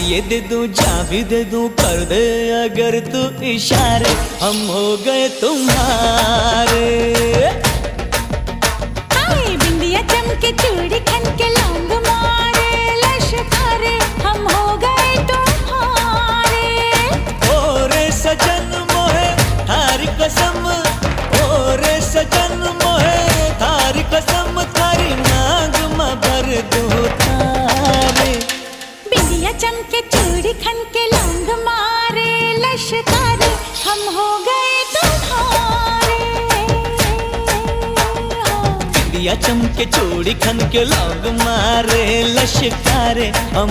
ये दे दूं जा भी दे दूं, कर दे अगर तू इशारे, हम हो गए तुम्हारे। बिंदिया चमके चूड़ी खनके लौंग मारे लश्कारे, हम हो गए तुम्हारे। ओ रे सजन मोहे थारी कसम, ओ रे सजन मोहे थारी कसम, थारी नाग में भर दूं तारे। बिंदिया चमके चूड़ी खनके लौंग मारे लश्कारे, हम हो गए तुम्हारे। बिंदिया चमके चूड़ी खन के लौंग मारे लश्कारे, हम